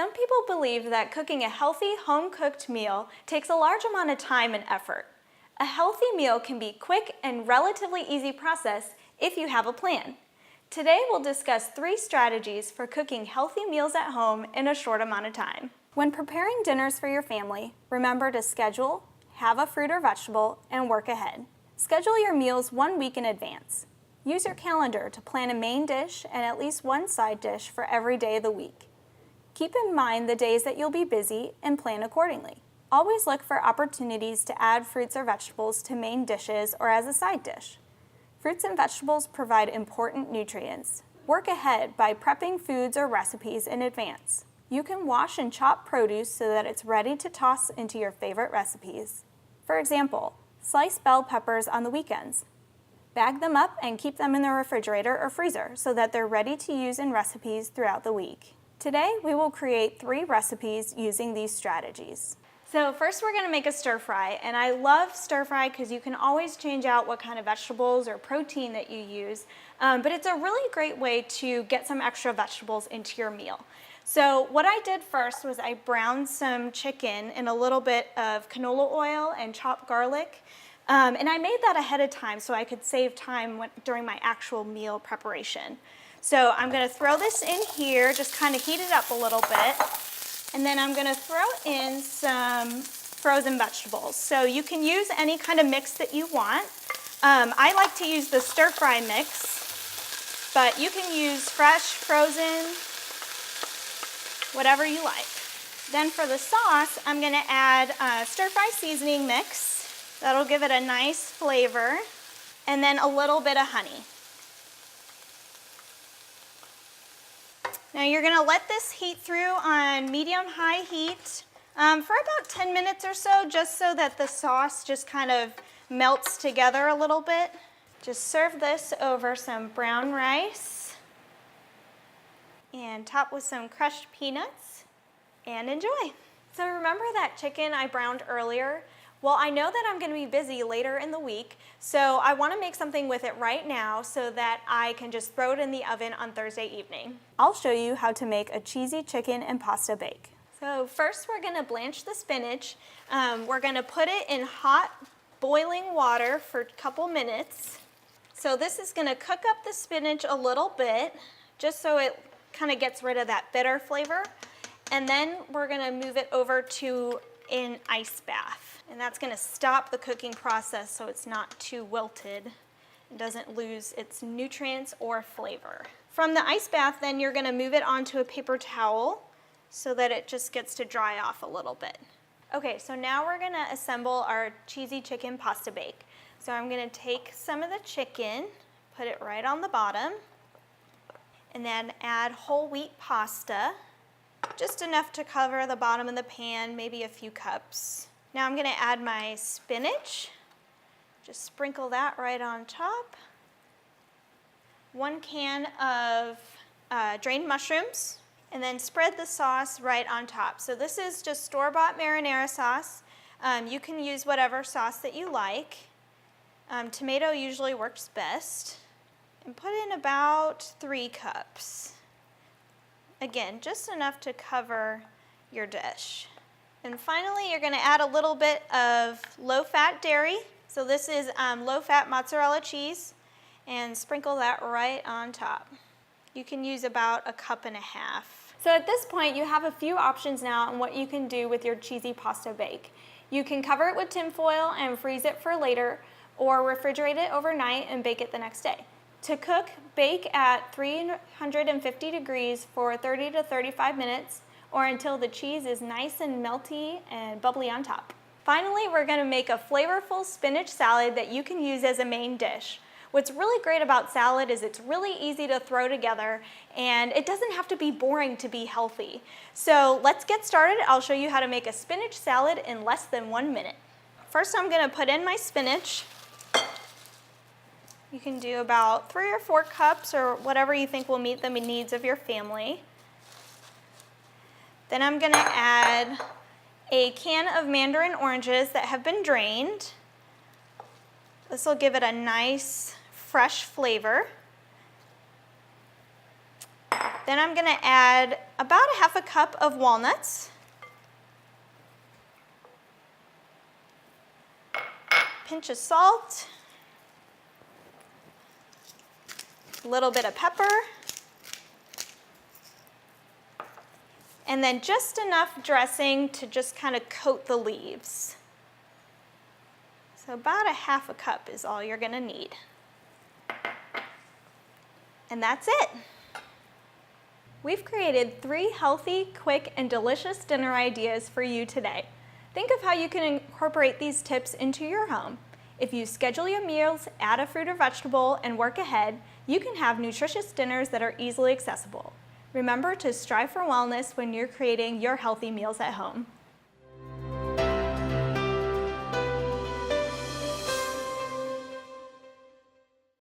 Some people believe that cooking a healthy, home-cooked meal takes a large amount of time and effort. A healthy meal can be a quick and relatively easy process if you have a plan. Today we'll discuss 3 strategies for cooking healthy meals at home in a short amount of time. When preparing dinners for your family, remember to schedule, have a fruit or vegetable, and work ahead. Schedule your meals 1 week in advance. Use your calendar to plan a main dish and at least one side dish for every day of the week. Keep in mind the days that you'll be busy and plan accordingly. Always look for opportunities to add fruits or vegetables to main dishes or as a side dish. Fruits and vegetables provide important nutrients. Work ahead by prepping foods or recipes in advance. You can wash and chop produce so that it's ready to toss into your favorite recipes. For example, slice bell peppers on the weekends. Bag them up and keep them in the refrigerator or freezer so that they're ready to use in recipes throughout the week. Today, we will create 3 recipes using these strategies. So first we're going to make a stir fry, and I love stir fry because you can always change out what kind of vegetables or protein that you use, but it's a really great way to get some extra vegetables into your meal. So what I did first was I browned some chicken in a little bit of canola oil and chopped garlic. And I made that ahead of time so I could save time during my actual meal preparation. So I'm going to throw this in here, just kind of heat it up a little bit. And then I'm going to throw in some frozen vegetables. So you can use any kind of mix that you want. I like to use the stir fry mix, but you can use fresh, frozen, whatever you like. Then for the sauce, I'm going to add a stir fry seasoning mix. That'll give it a nice flavor, and then a little bit of honey. Now you're going to let this heat through on medium-high heat for about 10 minutes or so, just so that the sauce just kind of melts together a little bit. Just serve this over some brown rice and top with some crushed peanuts and enjoy. So remember that chicken I browned earlier? Well, I know that I'm going to be busy later in the week, so I want to make something with it right now so that I can just throw it in the oven on Thursday evening. I'll show you how to make a cheesy chicken and pasta bake. So first we're going to blanch the spinach. We're going to put it in hot boiling water for a couple minutes. So this is going to cook up the spinach a little bit, just so it kind of gets rid of that bitter flavor. And then we're going to move it over to an ice bath. And that's going to stop the cooking process so it's not too wilted and doesn't lose its nutrients or flavor. From the ice bath, then you're going to move it onto a paper towel so that it just gets to dry off a little bit. Okay, so now we're going to assemble our cheesy chicken pasta bake. So I'm going to take some of the chicken, put it right on the bottom, and then add whole wheat pasta, just enough to cover the bottom of the pan, maybe a few cups. Now I'm going to add my spinach, just sprinkle that right on top. 1 can of drained mushrooms, and then spread the sauce right on top. So this is just store-bought marinara sauce. You can use whatever sauce that you like. Tomato usually works best. And put in about 3 cups. Again, just enough to cover your dish. And finally, you're going to add a little bit of low-fat dairy. So this is low-fat mozzarella cheese, and sprinkle that right on top. You can use about 1.5 cups. So at this point, you have a few options now on what you can do with your cheesy pasta bake. You can cover it with tin foil and freeze it for later, or refrigerate it overnight and bake it the next day. To cook, bake at 350 degrees for 30 to 35 minutes, or until the cheese is nice and melty and bubbly on top. Finally, we're going to make a flavorful spinach salad that you can use as a main dish. What's really great about salad is it's really easy to throw together, and it doesn't have to be boring to be healthy. So let's get started. I'll show you how to make a spinach salad in less than 1 minute. First, I'm going to put in my spinach. You can do about 3 or 4 cups or whatever you think will meet the needs of your family. Then I'm going to add a can of mandarin oranges that have been drained. This will give it a nice, fresh flavor. Then I'm gonna add about a half a cup of walnuts. Pinch of salt. A little bit of pepper. And then just enough dressing to just kind of coat the leaves. So about a half a cup is all you're gonna need. And that's it. We've created 3 healthy, quick, and delicious dinner ideas for you today. Think of how you can incorporate these tips into your home. If you schedule your meals, add a fruit or vegetable, and work ahead, you can have nutritious dinners that are easily accessible. Remember to strive for wellness when you're creating your healthy meals at home.